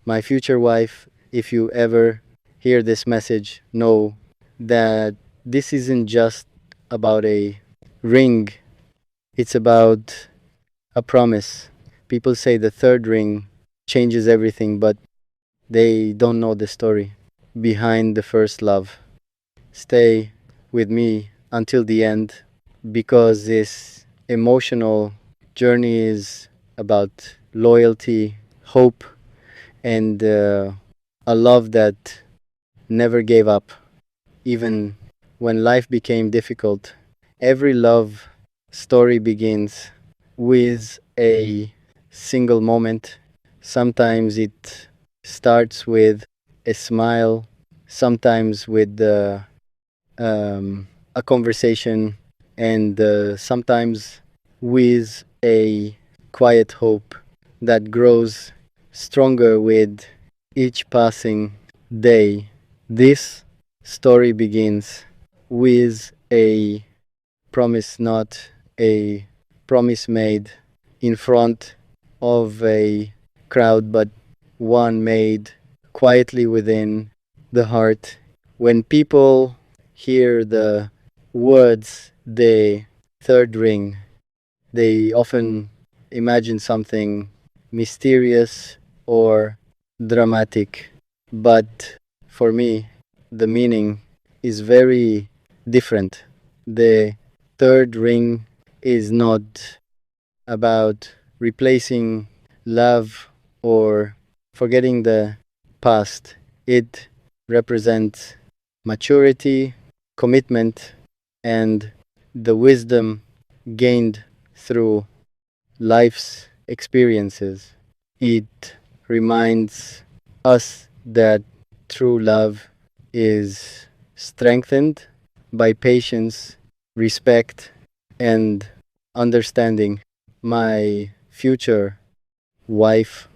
My future wife, if you ever hear this message, know that this isn't just about a ring, it's about a promise. People say the third ring changes everything, but they don't know the story behind the first love. Stay with me until the end because this emotional journey is about loyalty, hope, and a love that never gave up, even when life became difficult. Every love story begins with a single moment. Sometimes it starts with a smile, sometimes with a conversation, and sometimes with a quiet hope that grows stronger with each passing day. This story begins with a promise, not a promise made in front of a crowd, but one made quietly within the heart. When people hear the words, the third ring, they often imagine something mysterious or dramatic. But for me, the meaning is very different. The third ring is not about replacing love or forgetting the past. It represents maturity, commitment, and the wisdom gained through life's experiences. It reminds us that true love is strengthened by patience, respect, and understanding. My future wife,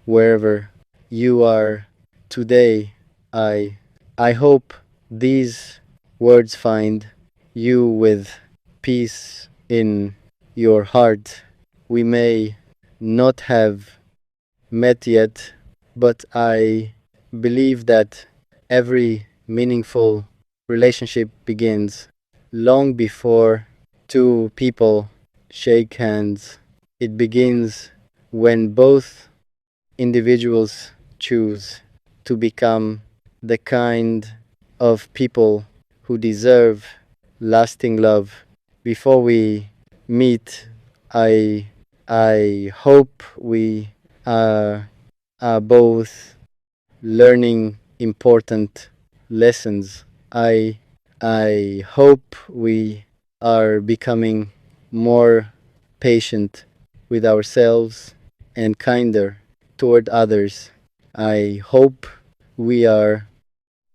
wherever you are today, I I hope these words find you with peace in your heart. We may not have met yet, but I believe that every meaningful relationship begins long before two people shake hands. It begins when both individuals choose to become the kind of people who deserve lasting love. Before we meet, I I hope we are, are both learning important lessons. I hope we are becoming more patient with ourselves and kinder toward others. I hope we are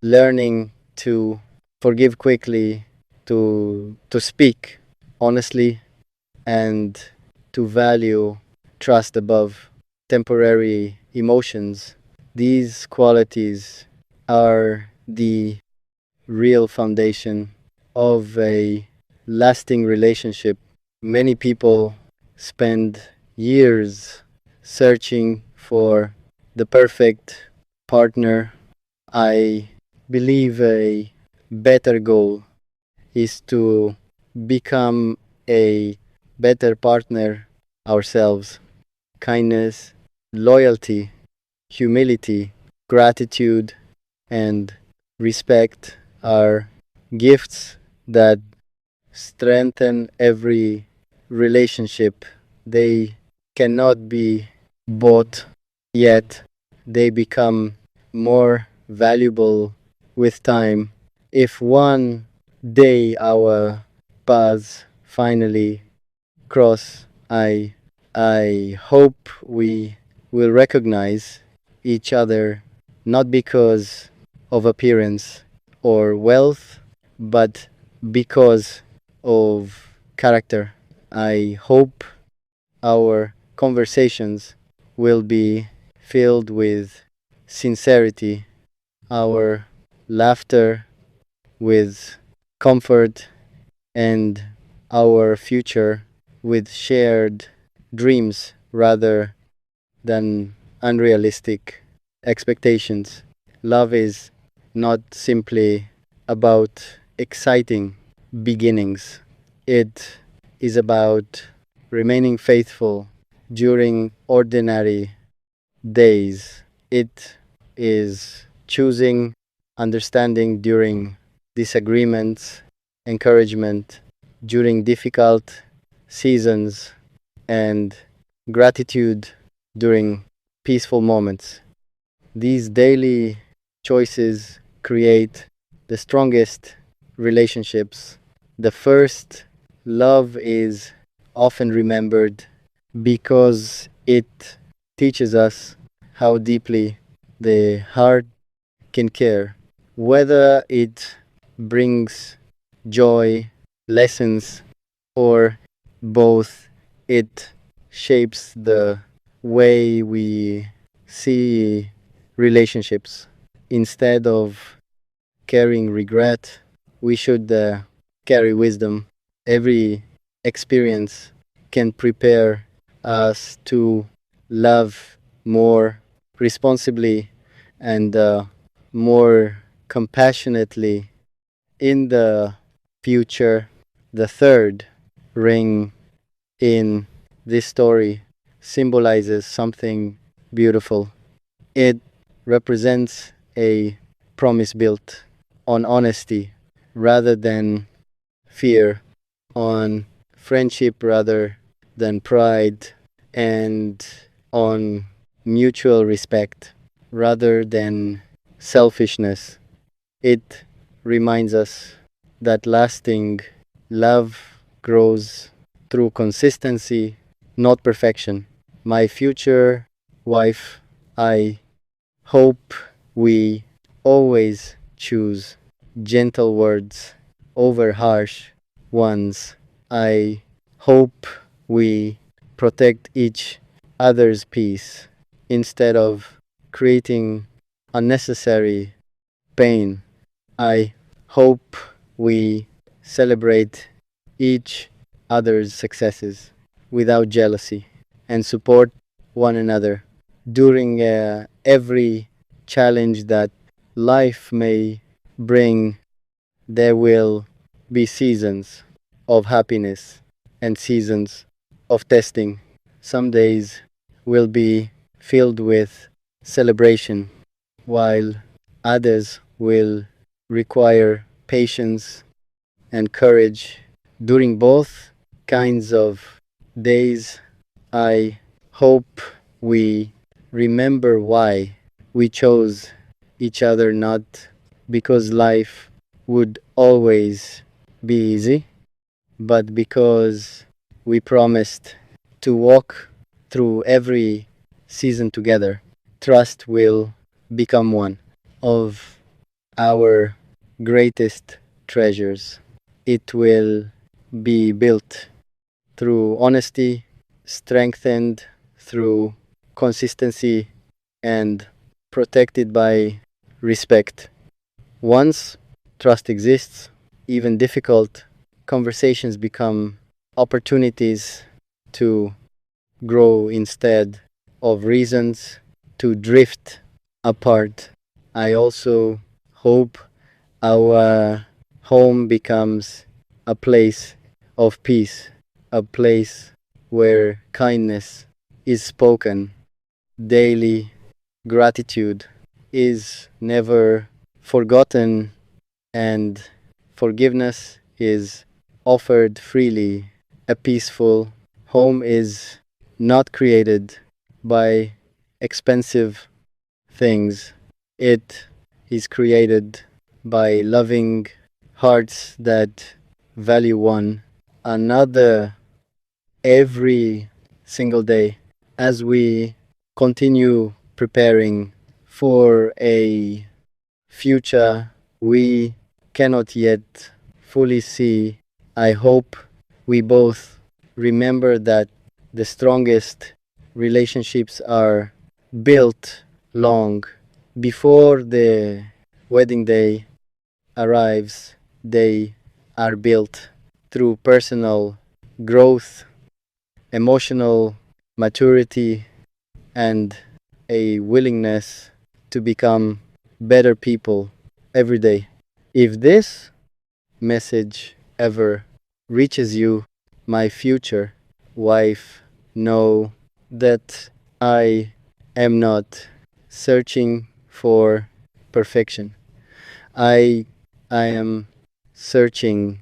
learning to forgive quickly, to speak honestly, and to value trust above temporary emotions. These qualities are the real foundation of a lasting relationship. Many people spend years searching for the perfect partner. I believe a better goal is to become a better partner ourselves. Kindness, loyalty, humility, gratitude, and respect are gifts that strengthen every relationship. They cannot be bought, yet they become more valuable with time. If one day our paths finally cross, I hope we will recognize each other not because of appearance or wealth, but because of character. I hope our conversations will be filled with sincerity, our laughter with comfort, and our future with shared dreams rather than unrealistic expectations. Love is not simply about exciting beginnings, it is about remaining faithful during ordinary days. It is choosing understanding during disagreements, encouragement during difficult seasons, and gratitude during peaceful moments. These daily choices create the strongest relationships. The first, love is often remembered because it teaches us how deeply the heart can care, whether it brings joy, lessons, or both. It shapes the way we see relationships. Instead of carrying regret, we should carry wisdom. Every experience can prepare us to love more responsibly and more compassionately in the future. The third ring in this story symbolizes something beautiful. It represents a promise built on honesty rather than fear, on friendship rather than pride, and on mutual respect rather than selfishness. It reminds us that lasting love grows through consistency, not perfection. My future wife, I hope we always choose gentle words over harsh ones. I hope we protect each other's peace instead of creating unnecessary pain. I hope we celebrate each other's successes without jealousy and support one another during every challenge that life may bring. There will be seasons of happiness and seasons of testing. Some days will be filled with celebration, while others will require patience and courage. During both kinds of days, I hope we remember why we chose each other, not because life would always be easy, but because we promised to walk through every season together. Trust will become one of our greatest treasures. It will be built through honesty, strengthened through consistency, and protected by respect. Once trust exists, even difficult conversations become opportunities to grow instead of reasons to drift apart. I also hope our home becomes a place of peace, a place where kindness is spoken daily, gratitude is never forgotten, and forgiveness is offered freely. A peaceful home is not created by expensive things, it is created by loving hearts that value one another every single day. As we continue preparing for a future we cannot yet fully see, I hope we both remember that the strongest relationships are built long before the wedding day arrives. They are built through personal growth, emotional maturity, and a willingness to become better people every day. If this message ever reaches you, my future wife, know that I am not searching for perfection. I I am searching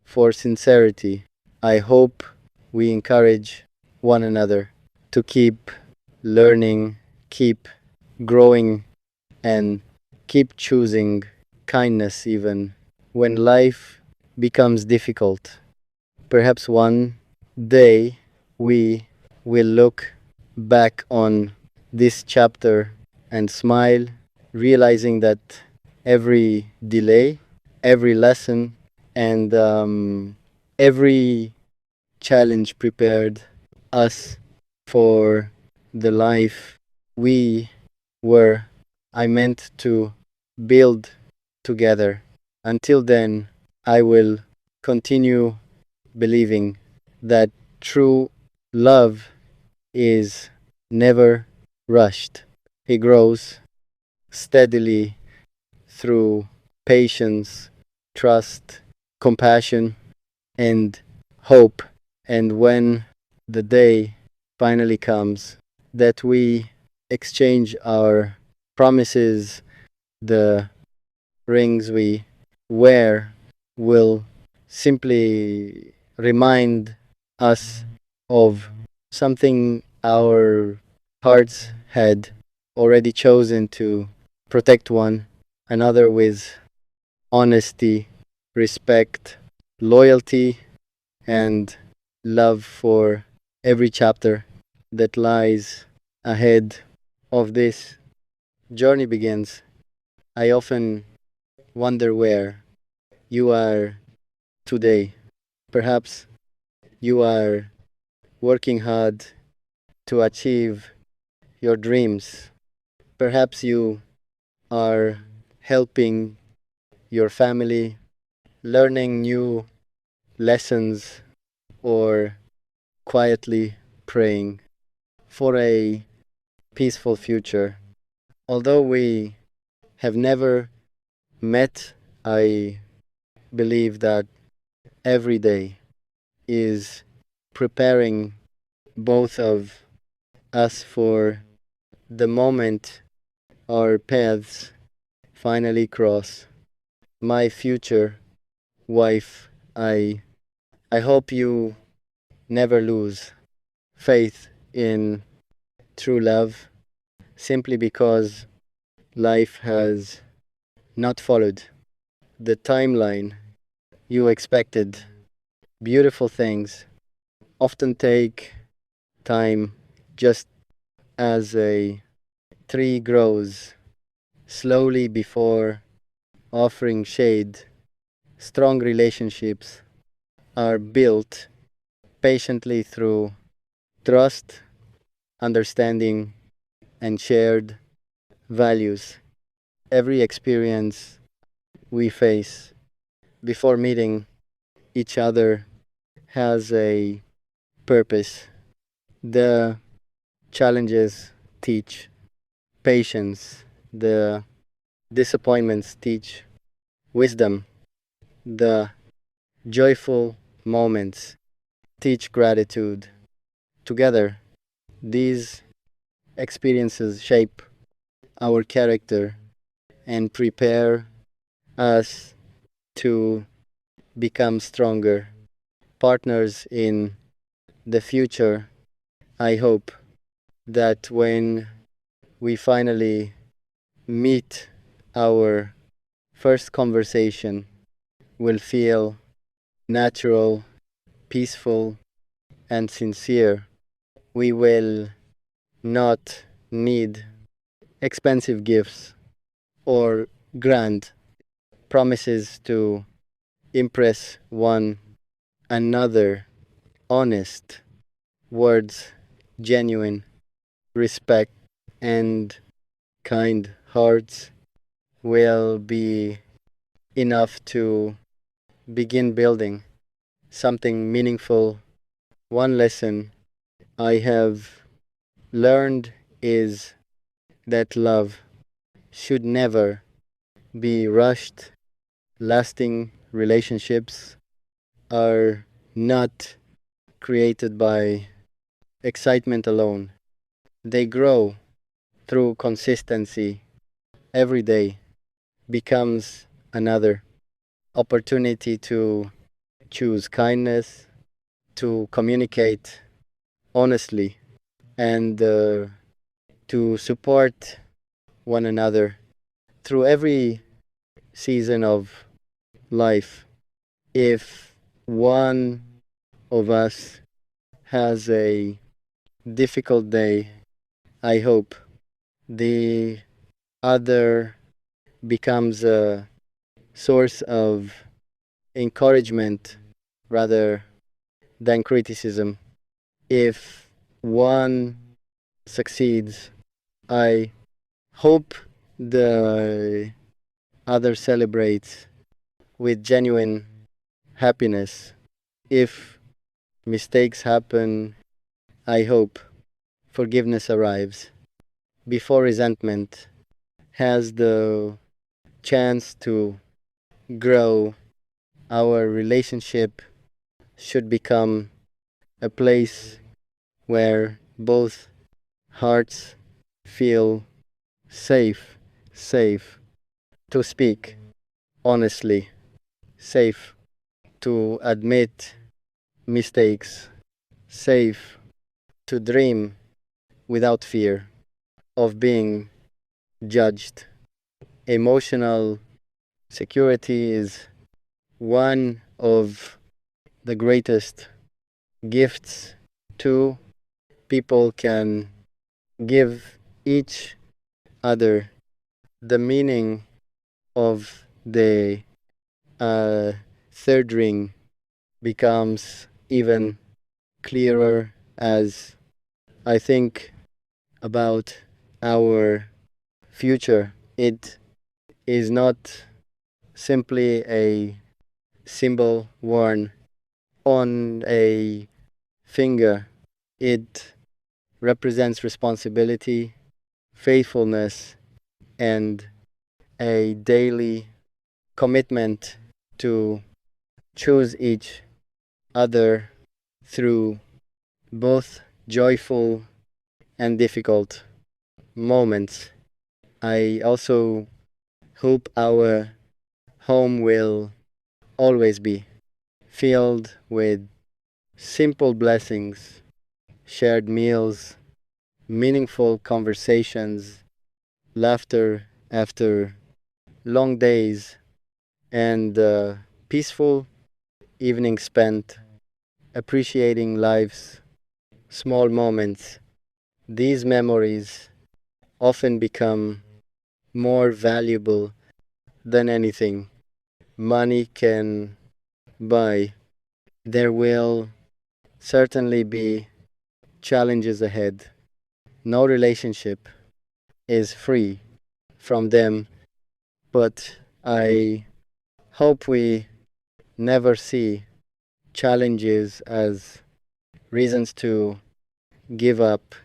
for sincerity. I hope we encourage one another to keep learning, keep growing, and keep choosing kindness even when life becomes difficult. Perhaps one day we will look back on this chapter and smile, realizing that every delay, every lesson, and every challenge prepared us for the life we were I meant to build together. Until then, I will continue believing that true love is never rushed. It grows steadily through patience, trust, compassion, and hope. And when the day finally comes that we exchange our promises, the rings we wear will simply remind us of something our hearts had already chosen to protect one another with honesty, respect, loyalty, and love for every chapter that lies ahead of this journey begins. I often wonder where you are today. Perhaps you are working hard to achieve your dreams. Perhaps you are helping your family, learning new lessons, or quietly praying for a peaceful future. Although we have never met, I believe that every day is preparing both of us for the moment our paths finally cross. My future wife, I hope you never lose faith in true love simply because life has not followed the timeline you expected. Beautiful things often take time, just as a tree grows slowly before offering shade. Strong relationships are built patiently through trust, understanding, and shared values. Every experience we face before meeting each other has a purpose. The challenges teach patience, the disappointments teach wisdom, the joyful moments teach gratitude. Together, these experiences shape our character and prepare us to become stronger partners in the future. I hope that when we finally meet, our first conversation will feel natural, peaceful, and sincere. We will not need expensive gifts or grand promises to impress one another. Honest words, genuine respect, and kind hearts will be enough to begin building something meaningful. One lesson I have learned is that love should never be rushed. Lasting relationships are not created by excitement alone. They grow through consistency. Every day becomes another opportunity to choose kindness, to communicate honestly, and to support one another through every season of life. If one of us has a difficult day, I hope the other becomes a source of encouragement rather than criticism. If one succeeds, I hope the other celebrates with genuine happiness. If mistakes happen, I hope forgiveness arrives before resentment has the chance to grow. Our relationship should become a place where both hearts feel safe, safe to speak honestly, safe to admit mistakes, safe to dream without fear of being judged. Emotional security is one of the greatest gifts two people can give each other. The meaning of the uh, third ring becomes even clearer as I think about our future. It is not simply a symbol worn on a finger, it represents responsibility, faithfulness, and a daily commitment to choose each other through both joyful and difficult moments. I also hope our home will always be filled with simple blessings, shared meals, meaningful conversations, laughter after long days, and peaceful evenings spent appreciating life's small moments. These memories often become more valuable than anything money can buy. There will certainly be challenges ahead. No relationship is free from them, but I hope we never see challenges as reasons to give up.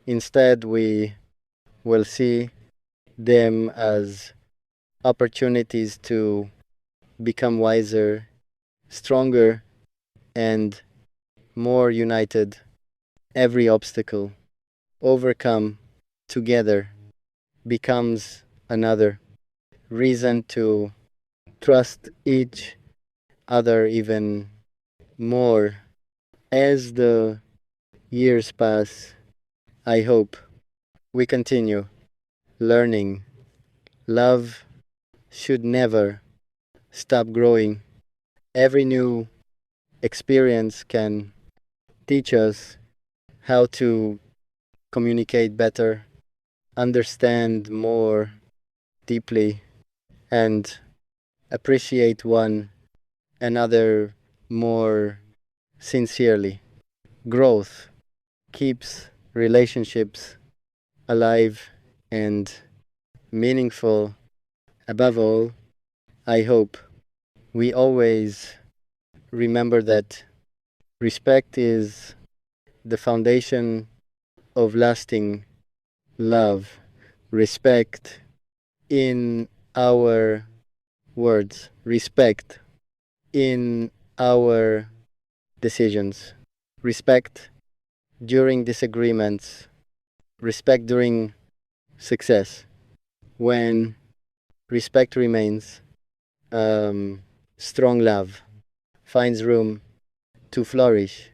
Instead, we will see them as opportunities to become wiser, stronger, and more united. Every obstacle overcome together becomes another reason to trust each other even more. As the years pass, I hope we continue learning. Love should never stop growing. Every new experience can teach us how to communicate better, understand more deeply, and appreciate one another more sincerely. Growth keeps relationships alive and meaningful. Above all, I hope we always remember that respect is the foundation of lasting love. respect in our words, respect in our decisions, respect during disagreements, respect during success. When respect remains, strong love finds room to flourish.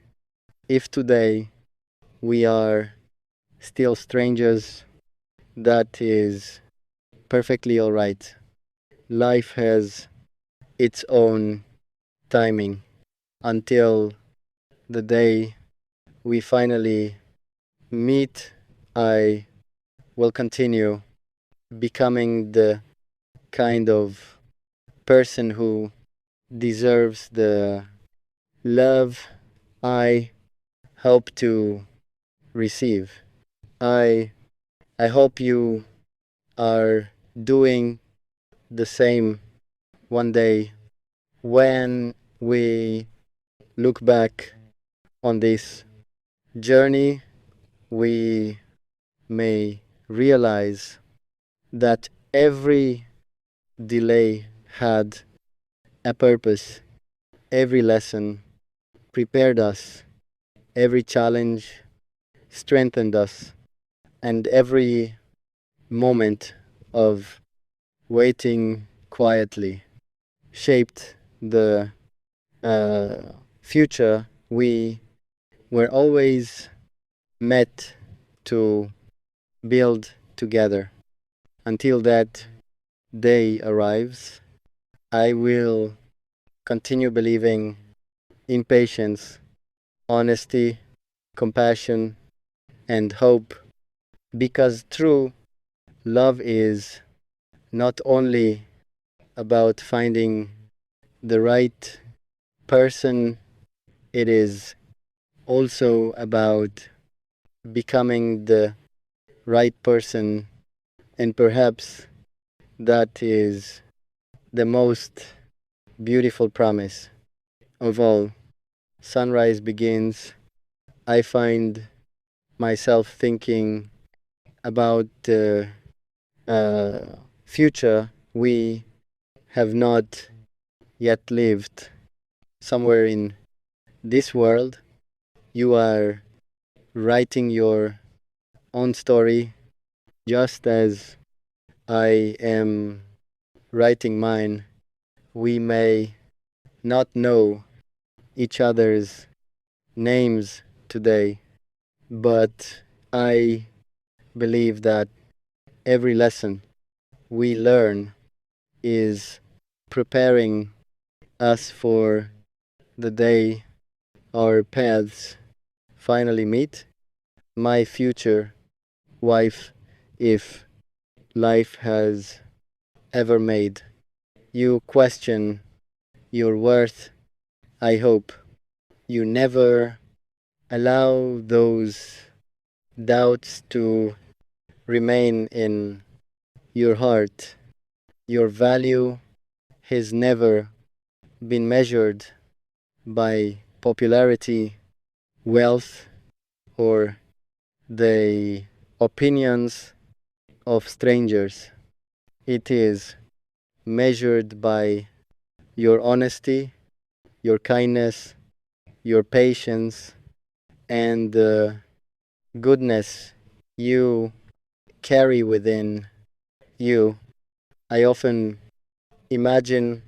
If today we are still strangers, that is perfectly alright. Life has its own timing until the day we finally meet. I will continue becoming the kind of person who deserves the love I hope to receive. I I hope you are doing the same one day when we look back on this journey. We may realize that every delay had a purpose, every lesson prepared us, every challenge strengthened us, and every moment of waiting quietly shaped the uh, future we were always met to build together. Until that day arrives, I will continue believing in patience, honesty, compassion, and hope, because true love is not only about finding the right person, it is also about becoming the right person, and perhaps that is the most beautiful promise of all. Sunrise begins. I find myself thinking about the future we have not yet lived. Somewhere in this world, you are writing your own story, just as I am writing mine. We may not know each other's names today, but I believe that every lesson we learn is preparing us for the day our paths finally meet. My future wife, if life has ever made you question your worth, I hope you never allow those doubts to remain in your heart. Your value has never been measured by popularity, wealth, or the opinions of strangers. It is measured by your honesty, your kindness, your patience, and the goodness you carry within you. I often imagine